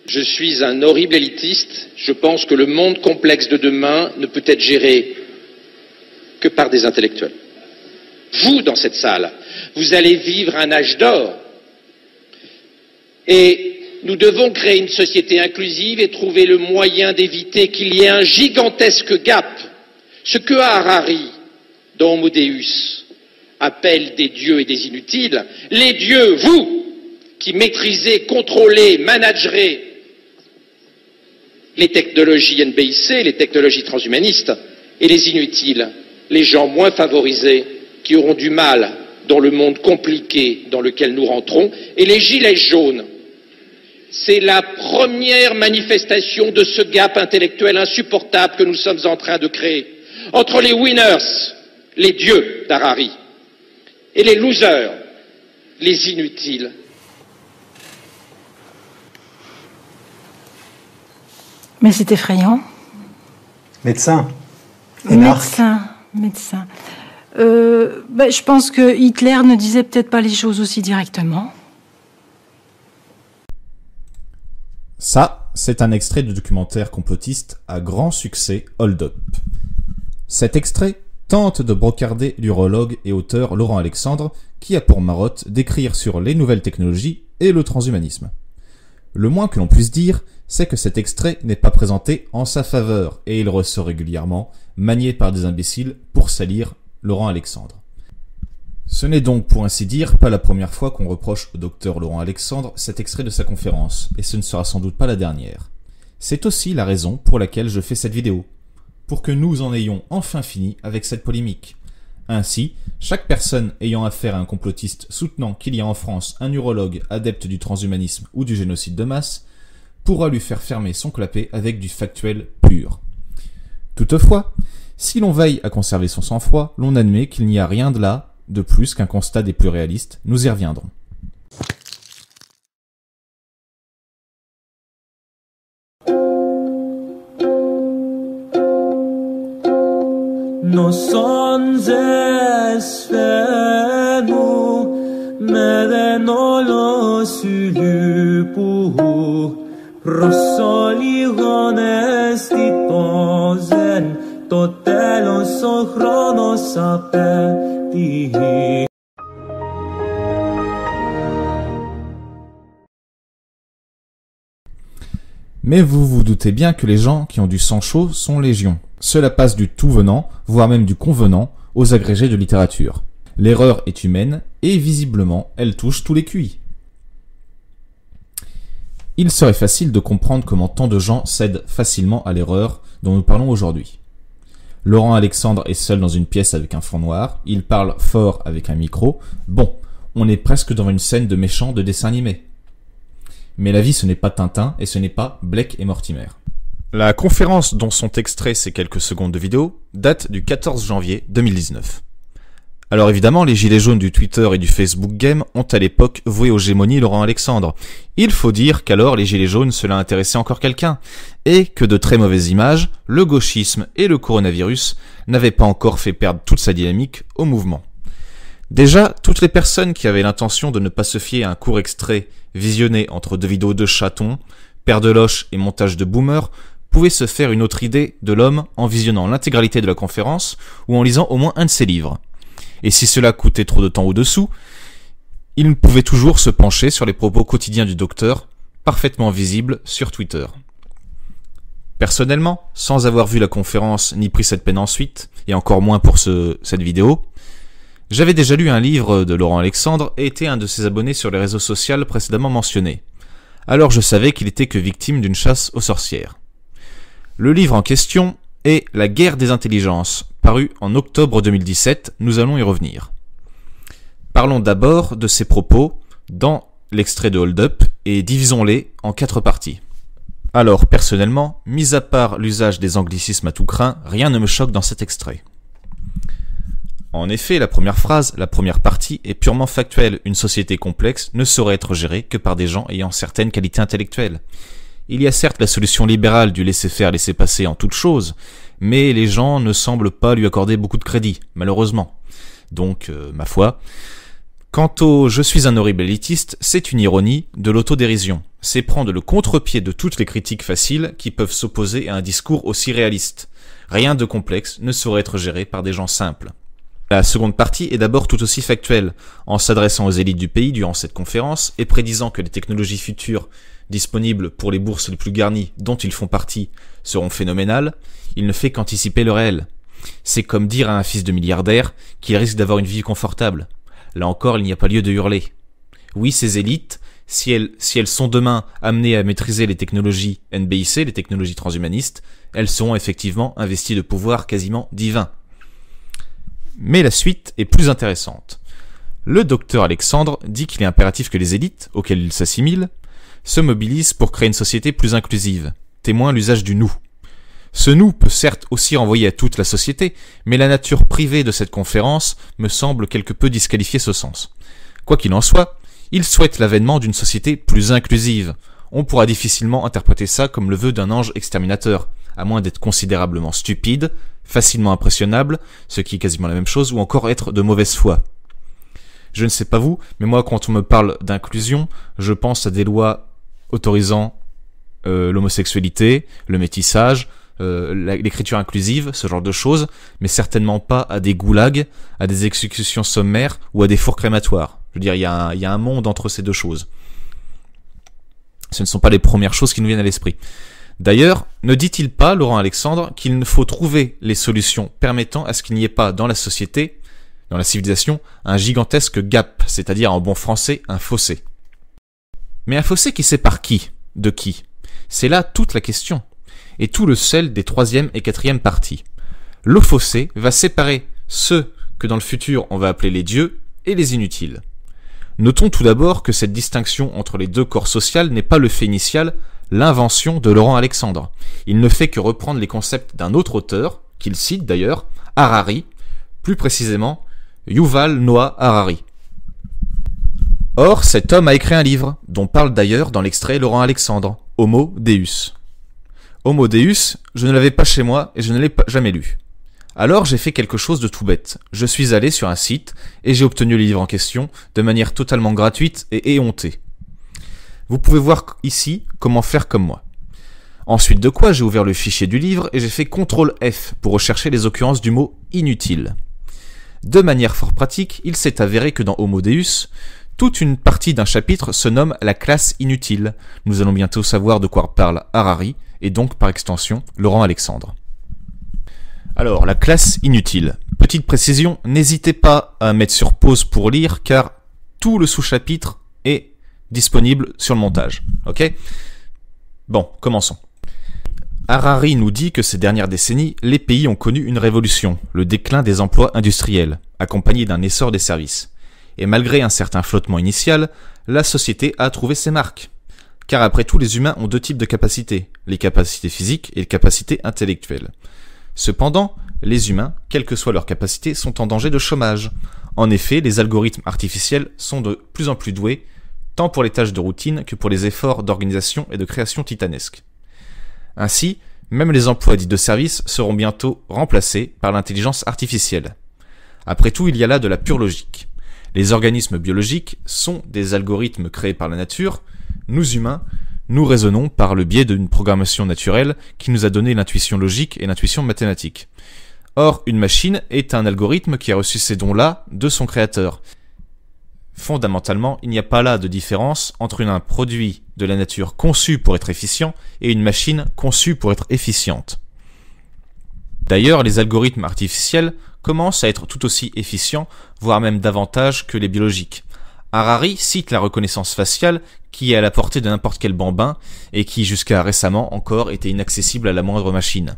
Je suis un horrible élitiste. Je pense que le monde complexe de demain ne peut être géré que par des intellectuels. Vous, dans cette salle, vous allez vivre un âge d'or. Et nous devons créer une société inclusive et trouver le moyen d'éviter qu'il y ait un gigantesque gap. Ce que Harari, dans Homo Deus, appelle des dieux et des inutiles, les dieux, vous, qui maîtrisez, contrôlez, managerez les technologies NBIC, les technologies transhumanistes, et les inutiles, les gens moins favorisés, qui auront du mal dans le monde compliqué dans lequel nous rentrons, et les gilets jaunes. C'est la première manifestation de ce gap intellectuel insupportable que nous sommes en train de créer entre les winners, les dieux d'Harari, et les losers, les inutiles. Mais c'est effrayant. Médecin. Médecin. Je pense que Hitler ne disait peut-être pas les choses aussi directement. Ça, c'est un extrait du documentaire complotiste à grand succès Hold Up. Cet extrait tente de brocarder l'urologue et auteur Laurent Alexandre, qui a pour marotte d'écrire sur les nouvelles technologies et le transhumanisme. Le moins que l'on puisse dire, c'est que cet extrait n'est pas présenté en sa faveur, et il ressort régulièrement, manié par des imbéciles pour salir Laurent Alexandre. Ce n'est donc, pour ainsi dire, pas la première fois qu'on reproche au docteur Laurent Alexandre cet extrait de sa conférence, et ce ne sera sans doute pas la dernière. C'est aussi la raison pour laquelle je fais cette vidéo, pour que nous en ayons enfin fini avec cette polémique. Ainsi, chaque personne ayant affaire à un complotiste soutenant qu'il y a en France un urologue adepte du transhumanisme ou du génocide de masse, pourra lui faire fermer son clapet avec du factuel pur. Toutefois, si l'on veille à conserver son sang-froid, l'on admet qu'il n'y a rien de là de plus qu'un constat des plus réalistes. Nous y reviendrons. Mais vous vous doutez bien que les gens qui ont du sang chaud sont légion. Cela passe du tout venant, voire même du convenant, aux agrégés de littérature. L'erreur est humaine, et visiblement, elle touche tous les QI. Il serait facile de comprendre comment tant de gens cèdent facilement à l'erreur dont nous parlons aujourd'hui. Laurent Alexandre est seul dans une pièce avec un fond noir, il parle fort avec un micro. Bon, on est presque dans une scène de méchant de dessin animé. Mais la vie, ce n'est pas Tintin et ce n'est pas Blake et Mortimer. La conférence dont sont extraits ces quelques secondes de vidéo date du 14 janvier 2019. Alors évidemment, les gilets jaunes du Twitter et du Facebook Game ont à l'époque voué aux gémonies Laurent Alexandre. Il faut dire qu'alors les gilets jaunes cela intéressait encore quelqu'un, et que de très mauvaises images, le gauchisme et le coronavirus n'avaient pas encore fait perdre toute sa dynamique au mouvement. Déjà, toutes les personnes qui avaient l'intention de ne pas se fier à un court extrait visionné entre deux vidéos de chatons, paire de loches et montage de boomer, pouvaient se faire une autre idée de l'homme en visionnant l'intégralité de la conférence ou en lisant au moins un de ses livres. Et si cela coûtait trop de temps au-dessous, il pouvait toujours se pencher sur les propos quotidiens du docteur, parfaitement visibles sur Twitter. Personnellement, sans avoir vu la conférence ni pris cette peine ensuite, et encore moins pour cette vidéo, j'avais déjà lu un livre de Laurent Alexandre et été un de ses abonnés sur les réseaux sociaux précédemment mentionnés. Alors je savais qu'il était que victime d'une chasse aux sorcières. Le livre en question est La guerre des intelligences, paru en octobre 2017, nous allons y revenir. Parlons d'abord de ses propos dans l'extrait de Hold Up et divisons-les en 4 parties. Alors personnellement, mis à part l'usage des anglicismes à tout crin, rien ne me choque dans cet extrait. En effet, la première phrase, la première partie est purement factuelle. Une société complexe ne saurait être gérée que par des gens ayant certaines qualités intellectuelles. Il y a certes la solution libérale du laisser-faire, laisser-passer en toute chose, mais les gens ne semblent pas lui accorder beaucoup de crédit, malheureusement. Donc, ma foi, Quant au « je suis un horrible élitiste », c'est une ironie de l'autodérision. C'est prendre le contre-pied de toutes les critiques faciles qui peuvent s'opposer à un discours aussi réaliste. Rien de complexe ne saurait être géré par des gens simples. La seconde partie est d'abord tout aussi factuelle. En s'adressant aux élites du pays durant cette conférence et prédisant que les technologies futures disponibles pour les bourses les plus garnies dont ils font partie seront phénoménales, il ne fait qu'anticiper le réel. C'est comme dire à un fils de milliardaire qu'il risque d'avoir une vie confortable. Là encore, il n'y a pas lieu de hurler. Oui, ces élites, si elles sont demain amenées à maîtriser les technologies NBIC, les technologies transhumanistes, elles seront effectivement investies de pouvoirs quasiment divins. Mais la suite est plus intéressante. Le docteur Alexandre dit qu'il est impératif que les élites, auxquelles il s'assimile, se mobilisent pour créer une société plus inclusive, témoin l'usage du « nous ». Ce « nous » peut certes aussi renvoyer à toute la société, mais la nature privée de cette conférence me semble quelque peu disqualifier ce sens. Quoi qu'il en soit, il souhaite l'avènement d'une société plus inclusive. On pourra difficilement interpréter ça comme le vœu d'un ange exterminateur, à moins d'être considérablement stupide, facilement impressionnable, ce qui est quasiment la même chose, ou encore être de mauvaise foi. Je ne sais pas vous, mais moi quand on me parle d'inclusion, je pense à des lois autorisant l'homosexualité, le métissage, l'écriture inclusive, ce genre de choses, mais certainement pas à des goulags, à des exécutions sommaires ou à des fours crématoires. Je veux dire, il y a un monde entre ces deux choses. Ce ne sont pas les premières choses qui nous viennent à l'esprit. D'ailleurs, ne dit-il pas, Laurent Alexandre, qu'il faut trouver les solutions permettant à ce qu'il n'y ait pas dans la société, dans la civilisation, un gigantesque gap, c'est-à-dire en bon français, un fossé. Mais un fossé qui sépare qui de qui? C'est là toute la question, et tout le sel des 3e et 4e parties. Le fossé va séparer ceux que dans le futur on va appeler les dieux et les inutiles. Notons tout d'abord que cette distinction entre les deux corps sociaux n'est pas le fait initial, l'invention de Laurent Alexandre. Il ne fait que reprendre les concepts d'un autre auteur, qu'il cite d'ailleurs, Harari, plus précisément Yuval Noah Harari. Or, cet homme a écrit un livre, dont parle d'ailleurs dans l'extrait Laurent Alexandre, Homo Deus. Homo Deus, je ne l'avais pas chez moi et je ne l'ai jamais lu. Alors j'ai fait quelque chose de tout bête. Je suis allé sur un site et j'ai obtenu le livre en question de manière totalement gratuite et éhontée. Vous pouvez voir ici comment faire comme moi. Ensuite de quoi j'ai ouvert le fichier du livre et j'ai fait CTRL F pour rechercher les occurrences du mot inutile. De manière fort pratique, il s'est avéré que dans Homo Deus, toute une partie d'un chapitre se nomme la classe inutile. Nous allons bientôt savoir de quoi parle Harari et donc par extension Laurent Alexandre. Alors, la classe inutile. Petite précision, n'hésitez pas à mettre sur pause pour lire car tout le sous-chapitre est disponible sur le montage. Ok ? Bon, commençons. Harari nous dit que ces dernières décennies, les pays ont connu une révolution, le déclin des emplois industriels, accompagné d'un essor des services. Et malgré un certain flottement initial, la société a trouvé ses marques. Car après tout, les humains ont deux types de capacités, les capacités physiques et les capacités intellectuelles. Cependant, les humains, quelle que soit leur capacité, sont en danger de chômage. En effet, les algorithmes artificiels sont de plus en plus doués, tant pour les tâches de routine que pour les efforts d'organisation et de création titanesques. Ainsi, même les emplois dits de service seront bientôt remplacés par l'intelligence artificielle. Après tout, il y a là de la pure logique. Les organismes biologiques sont des algorithmes créés par la nature. Nous humains, nous raisonnons par le biais d'une programmation naturelle qui nous a donné l'intuition logique et l'intuition mathématique. Or, une machine est un algorithme qui a reçu ces dons-là de son créateur. Fondamentalement, il n'y a pas là de différence entre un produit de la nature conçu pour être efficient et une machine conçue pour être efficiente. D'ailleurs, les algorithmes artificiels commencent à être tout aussi efficients, voire même davantage que les biologiques. Harari cite la reconnaissance faciale qui est à la portée de n'importe quel bambin et qui jusqu'à récemment encore était inaccessible à la moindre machine.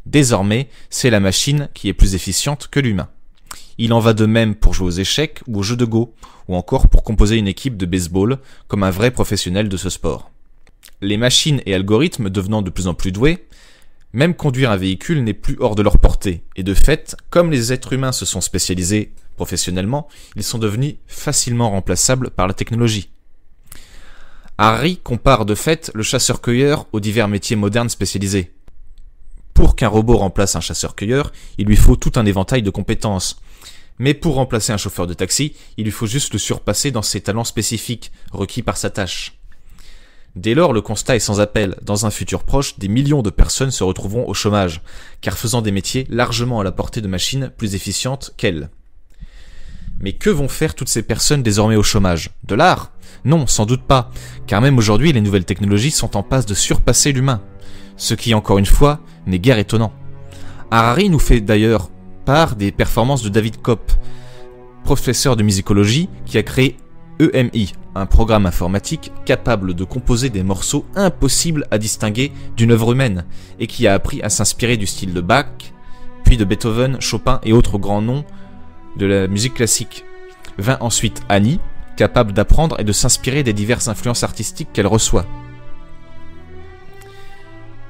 Désormais, c'est la machine qui est plus efficiente que l'humain. Il en va de même pour jouer aux échecs ou aux jeux de go, ou encore pour composer une équipe de baseball comme un vrai professionnel de ce sport. Les machines et algorithmes devenant de plus en plus doués, même conduire un véhicule n'est plus hors de leur portée, et de fait, comme les êtres humains se sont spécialisés professionnellement, ils sont devenus facilement remplaçables par la technologie. Harari compare de fait le chasseur-cueilleur aux divers métiers modernes spécialisés. Pour qu'un robot remplace un chasseur-cueilleur, il lui faut tout un éventail de compétences. Mais pour remplacer un chauffeur de taxi, il lui faut juste le surpasser dans ses talents spécifiques, requis par sa tâche. Dès lors, le constat est sans appel. Dans un futur proche, des millions de personnes se retrouveront au chômage, car faisant des métiers largement à la portée de machines plus efficientes qu'elles. Mais que vont faire toutes ces personnes désormais au chômage? De l'art? Non, sans doute pas, car même aujourd'hui, les nouvelles technologies sont en passe de surpasser l'humain. Ce qui, encore une fois, n'est guère étonnant. Harari nous fait d'ailleurs part des performances de David Kopp, professeur de musicologie qui a créé EMI, un programme informatique capable de composer des morceaux impossibles à distinguer d'une œuvre humaine, et qui a appris à s'inspirer du style de Bach, puis de Beethoven, Chopin et autres grands noms de la musique classique. Vint ensuite Annie, capable d'apprendre et de s'inspirer des diverses influences artistiques qu'elle reçoit.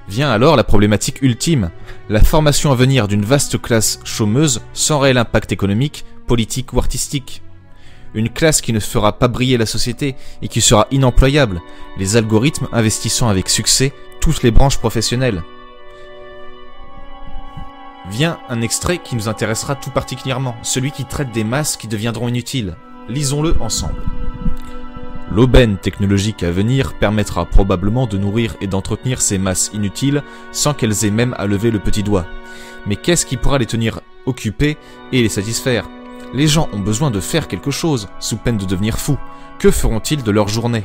Vient alors la problématique ultime, la formation à venir d'une vaste classe chômeuse sans réel impact économique, politique ou artistique. Une classe qui ne fera pas briller la société et qui sera inemployable, les algorithmes investissant avec succès toutes les branches professionnelles. Vient un extrait qui nous intéressera tout particulièrement, celui qui traite des masses qui deviendront inutiles. Lisons-le ensemble. L'aubaine technologique à venir permettra probablement de nourrir et d'entretenir ces masses inutiles sans qu'elles aient même à lever le petit doigt. Mais qu'est-ce qui pourra les tenir occupées et les satisfaire? Les gens ont besoin de faire quelque chose, sous peine de devenir fous. Que feront-ils de leur journée?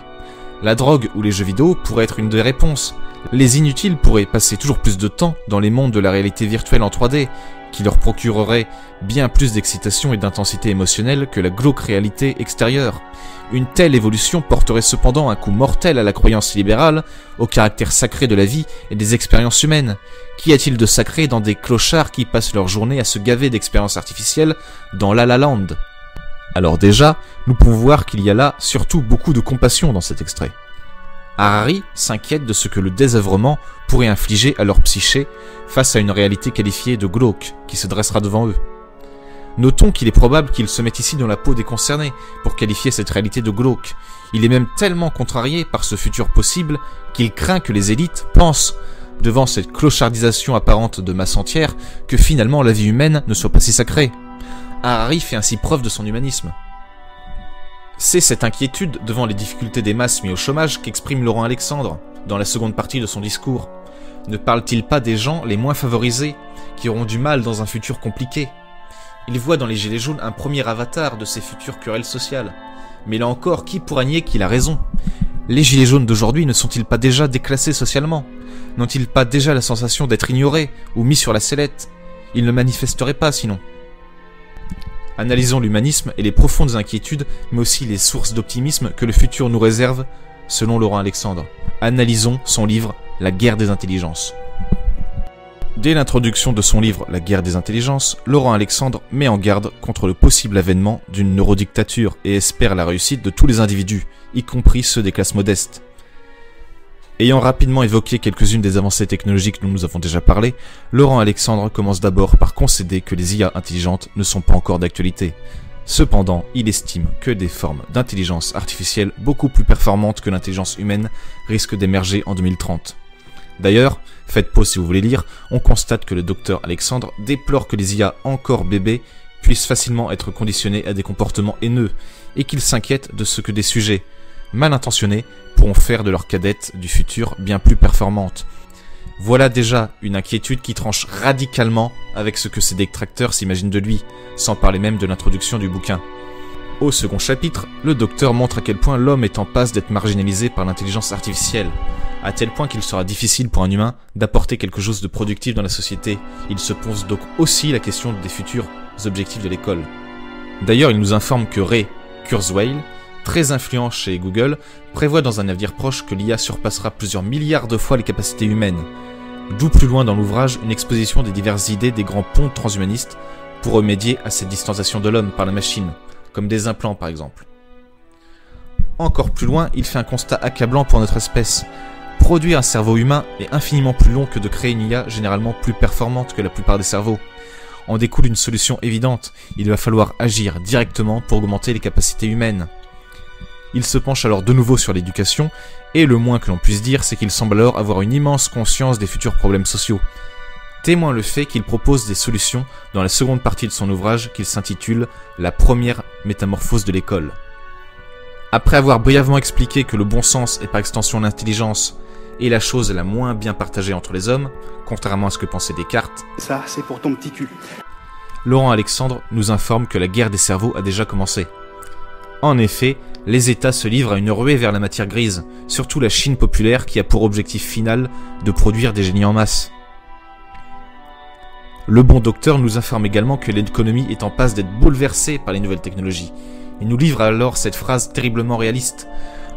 La drogue ou les jeux vidéo pourraient être une des réponses. Les inutiles pourraient passer toujours plus de temps dans les mondes de la réalité virtuelle en 3D, qui leur procurerait bien plus d'excitation et d'intensité émotionnelle que la glauque réalité extérieure. Une telle évolution porterait cependant un coup mortel à la croyance libérale, au caractère sacré de la vie et des expériences humaines. Qu'y a-t-il de sacré dans des clochards qui passent leur journée à se gaver d'expériences artificielles dans La La Land? Alors déjà, nous pouvons voir qu'il y a là surtout beaucoup de compassion dans cet extrait. Harari s'inquiète de ce que le désœuvrement pourrait infliger à leur psyché face à une réalité qualifiée de glauque qui se dressera devant eux. Notons qu'il est probable qu'il se mette ici dans la peau des concernés pour qualifier cette réalité de glauque. Il est même tellement contrarié par ce futur possible qu'il craint que les élites pensent, devant cette clochardisation apparente de masse entière, que finalement la vie humaine ne soit pas si sacrée. Harari fait ainsi preuve de son humanisme. C'est cette inquiétude devant les difficultés des masses mis au chômage qu'exprime Laurent Alexandre dans la seconde partie de son discours. Ne parle-t-il pas des gens les moins favorisés qui auront du mal dans un futur compliqué? Il voit dans les Gilets jaunes un premier avatar de ces futures querelles sociales. Mais là encore, qui pourra nier qu'il a raison? Les Gilets jaunes d'aujourd'hui ne sont-ils pas déjà déclassés socialement? N'ont-ils pas déjà la sensation d'être ignorés ou mis sur la sellette? Ils ne manifesteraient pas sinon. Analysons l'humanisme et les profondes inquiétudes, mais aussi les sources d'optimisme que le futur nous réserve, selon Laurent Alexandre. Analysons son livre « La guerre des intelligences ». Dès l'introduction de son livre « La guerre des intelligences », Laurent Alexandre met en garde contre le possible avènement d'une neurodictature et espère la réussite de tous les individus, y compris ceux des classes modestes. Ayant rapidement évoqué quelques-unes des avancées technologiques dont nous avons déjà parlé, Laurent Alexandre commence d'abord par concéder que les IA intelligentes ne sont pas encore d'actualité. Cependant, il estime que des formes d'intelligence artificielle beaucoup plus performantes que l'intelligence humaine risquent d'émerger en 2030. D'ailleurs, faites pause si vous voulez lire, on constate que le docteur Alexandre déplore que les IA encore bébés puissent facilement être conditionnés à des comportements haineux et qu'il s'inquiète de ce que des sujets mal intentionnés pourront faire de leurs cadettes du futur bien plus performantes. Voilà déjà une inquiétude qui tranche radicalement avec ce que ses détracteurs s'imaginent de lui, sans parler même de l'introduction du bouquin. Au second chapitre, le docteur montre à quel point l'homme est en passe d'être marginalisé par l'intelligence artificielle, à tel point qu'il sera difficile pour un humain d'apporter quelque chose de productif dans la société. Il se pose donc aussi la question des futurs objectifs de l'école. D'ailleurs, il nous informe que Ray Kurzweil, très influent chez Google, prévoit dans un avenir proche que l'IA surpassera plusieurs milliards de fois les capacités humaines. D'où plus loin dans l'ouvrage une exposition des diverses idées des grands ponts transhumanistes pour remédier à cette distanciation de l'homme par la machine, comme des implants par exemple. Encore plus loin, il fait un constat accablant pour notre espèce. Produire un cerveau humain est infiniment plus long que de créer une IA généralement plus performante que la plupart des cerveaux. En découle une solution évidente, il va falloir agir directement pour augmenter les capacités humaines. Il se penche alors de nouveau sur l'éducation, et le moins que l'on puisse dire, c'est qu'il semble alors avoir une immense conscience des futurs problèmes sociaux. témoin le fait qu'il propose des solutions dans la seconde partie de son ouvrage qu'il s'intitule « La première métamorphose de l'école ». Après avoir brièvement expliqué que le bon sens et par extension l'intelligence est la chose la moins bien partagée entre les hommes, contrairement à ce que pensait Descartes, Ça, c'est pour ton petit cul. Laurent Alexandre nous informe que la guerre des cerveaux a déjà commencé. En effet, les États se livrent à une ruée vers la matière grise, surtout la Chine populaire qui a pour objectif final de produire des génies en masse. Le bon docteur nous informe également que l'économie est en passe d'être bouleversée par les nouvelles technologies. Il nous livre alors cette phrase terriblement réaliste.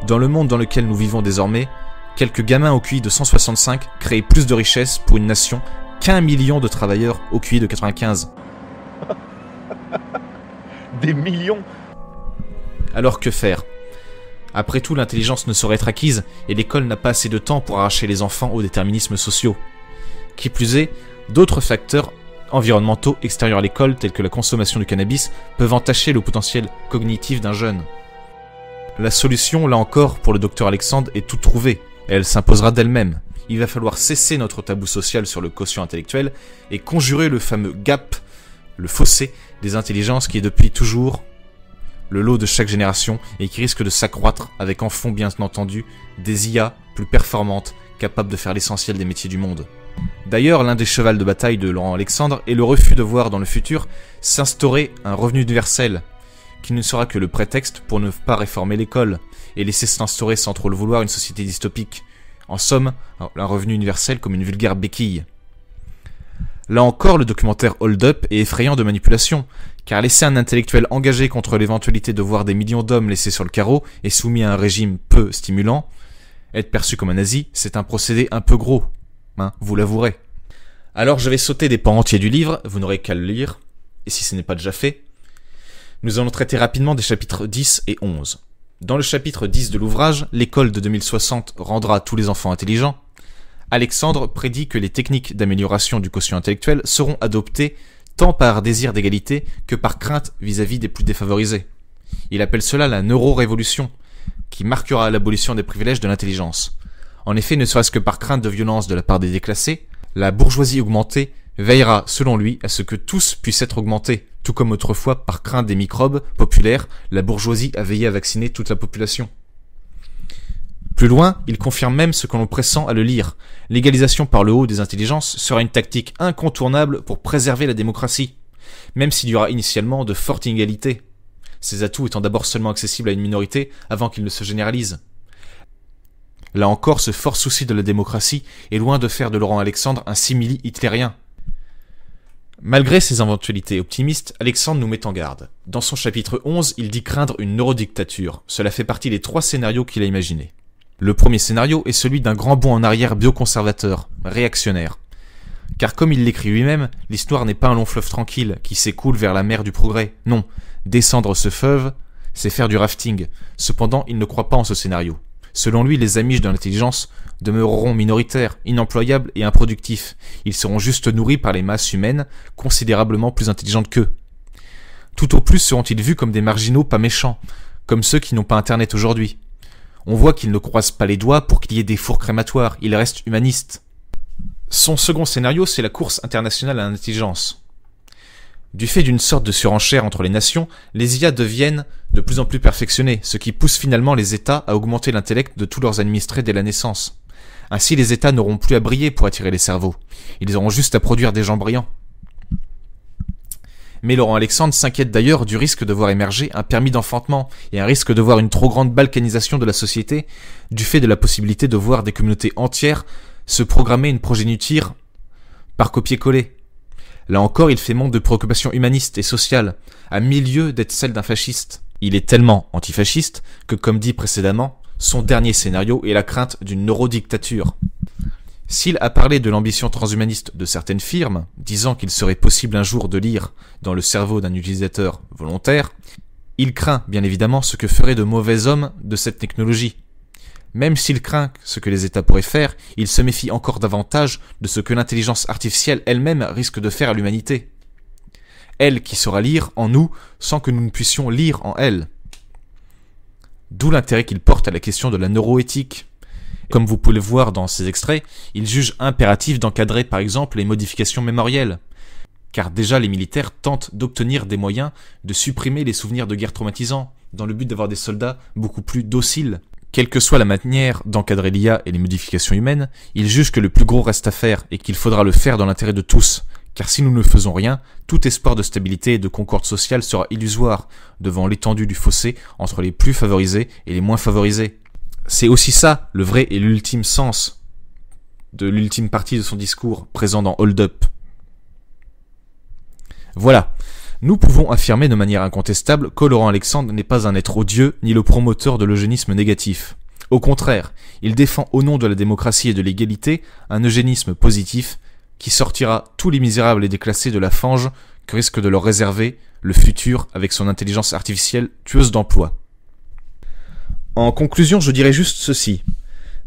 Dans le monde dans lequel nous vivons désormais, quelques gamins au QI de 165 créent plus de richesses pour une nation qu'1 million de travailleurs au QI de 95. Des millions. Alors que faire ? Après tout, l'intelligence ne saurait être acquise et l'école n'a pas assez de temps pour arracher les enfants aux déterminismes sociaux. Qui plus est, d'autres facteurs environnementaux extérieurs à l'école, tels que la consommation du cannabis, peuvent entacher le potentiel cognitif d'un jeune. La solution, là encore, pour le docteur Alexandre, est toute trouvée, et elle s'imposera d'elle-même. Il va falloir cesser notre tabou social sur le quotient intellectuel et conjurer le fameux gap, le fossé des intelligences qui est depuis toujours le lot de chaque génération et qui risque de s'accroître avec en fond bien entendu des IA plus performantes capables de faire l'essentiel des métiers du monde. D'ailleurs, l'un des chevals de bataille de Laurent Alexandre est le refus de voir dans le futur s'instaurer un revenu universel, qui ne sera que le prétexte pour ne pas réformer l'école et laisser s'instaurer sans trop le vouloir une société dystopique. En somme, un revenu universel comme une vulgaire béquille. Là encore, le documentaire Hold Up est effrayant de manipulation, car laisser un intellectuel engagé contre l'éventualité de voir des millions d'hommes laissés sur le carreau et soumis à un régime peu stimulant, être perçu comme un nazi, c'est un procédé un peu gros, vous l'avouerez. Alors je vais sauter des pans entiers du livre, vous n'aurez qu'à le lire, et si ce n'est pas déjà fait, nous allons traiter rapidement des chapitres 10 et 11. Dans le chapitre 10 de l'ouvrage, l'école de 2060 rendra tous les enfants intelligents, Alexandre prédit que les techniques d'amélioration du quotient intellectuel seront adoptées tant par désir d'égalité que par crainte vis-à-vis des plus défavorisés. Il appelle cela la neuro-révolution, qui marquera l'abolition des privilèges de l'intelligence. En effet, ne serait-ce que par crainte de violence de la part des déclassés, la bourgeoisie augmentée veillera, selon lui, à ce que tous puissent être augmentés, tout comme autrefois, par crainte des microbes populaires, la bourgeoisie a veillé à vacciner toute la population. Plus loin, il confirme même ce que l'on pressent à le lire. L'égalisation par le haut des intelligences sera une tactique incontournable pour préserver la démocratie, même s'il y aura initialement de fortes inégalités, ces atouts étant d'abord seulement accessibles à une minorité avant qu'ils ne se généralisent. Là encore, ce fort souci de la démocratie est loin de faire de Laurent Alexandre un simili hitlérien. Malgré ces éventualités optimistes, Alexandre nous met en garde. Dans son chapitre 11, il dit craindre une neurodictature. Cela fait partie des 3 scénarios qu'il a imaginés. Le premier scénario est celui d'un grand bond en arrière bioconservateur, réactionnaire. Car comme il l'écrit lui-même, l'histoire n'est pas un long fleuve tranquille qui s'écoule vers la mer du progrès. Non, descendre ce fleuve, c'est faire du rafting. Cependant, il ne croit pas en ce scénario. Selon lui, les amiges de l'intelligence demeureront minoritaires, inemployables et improductifs. Ils seront juste nourris par les masses humaines, considérablement plus intelligentes qu'eux. Tout au plus seront-ils vus comme des marginaux pas méchants, comme ceux qui n'ont pas Internet aujourd'hui. On voit qu'il ne croise pas les doigts pour qu'il y ait des fours crématoires, il reste humaniste. Son second scénario, c'est la course internationale à l'intelligence. Du fait d'une sorte de surenchère entre les nations, les IA deviennent de plus en plus perfectionnées, ce qui pousse finalement les États à augmenter l'intellect de tous leurs administrés dès la naissance. Ainsi, les États n'auront plus à briller pour attirer les cerveaux. Ils auront juste à produire des gens brillants. Mais Laurent Alexandre s'inquiète d'ailleurs du risque de voir émerger un permis d'enfantement et un risque de voir une trop grande balkanisation de la société du fait de la possibilité de voir des communautés entières se programmer une progéniture par copier-coller. Là encore, il fait montre de préoccupations humanistes et sociales, à milieu d'être celle d'un fasciste. Il est tellement antifasciste que, comme dit précédemment, son dernier scénario est la crainte d'une neurodictature. S'il a parlé de l'ambition transhumaniste de certaines firmes, disant qu'il serait possible un jour de lire dans le cerveau d'un utilisateur volontaire, il craint bien évidemment ce que feraient de mauvais hommes de cette technologie. Même s'il craint ce que les États pourraient faire, il se méfie encore davantage de ce que l'intelligence artificielle elle-même risque de faire à l'humanité. Elle qui saura lire en nous sans que nous ne puissions lire en elle. D'où l'intérêt qu'il porte à la question de la neuroéthique. Comme vous pouvez le voir dans ces extraits, il juge impératif d'encadrer par exemple les modifications mémorielles. Car déjà les militaires tentent d'obtenir des moyens de supprimer les souvenirs de guerre traumatisants, dans le but d'avoir des soldats beaucoup plus dociles. Quelle que soit la manière d'encadrer l'IA et les modifications humaines, il juge que le plus gros reste à faire et qu'il faudra le faire dans l'intérêt de tous. Car si nous ne faisons rien, tout espoir de stabilité et de concorde sociale sera illusoire devant l'étendue du fossé entre les plus favorisés et les moins favorisés. C'est aussi ça, le vrai et l'ultime sens de l'ultime partie de son discours, présent dans Hold Up. Voilà, nous pouvons affirmer de manière incontestable que Laurent Alexandre n'est pas un être odieux ni le promoteur de l'eugénisme négatif. Au contraire, il défend au nom de la démocratie et de l'égalité un eugénisme positif qui sortira tous les misérables et déclassés de la fange que risque de leur réserver le futur avec son intelligence artificielle tueuse d'emploi. En conclusion, je dirais juste ceci.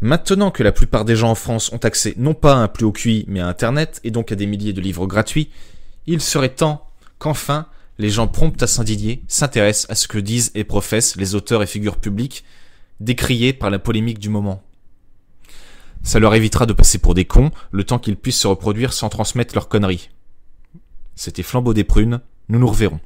Maintenant que la plupart des gens en France ont accès non pas à un plus haut QI, mais à Internet, et donc à des milliers de livres gratuits, il serait temps qu'enfin les gens prompts à s'indigner s'intéressent à ce que disent et professent les auteurs et figures publiques, décriés par la polémique du moment. Ça leur évitera de passer pour des cons, le temps qu'ils puissent se reproduire sans transmettre leurs conneries. C'était Flambeau des Prunes, nous nous reverrons.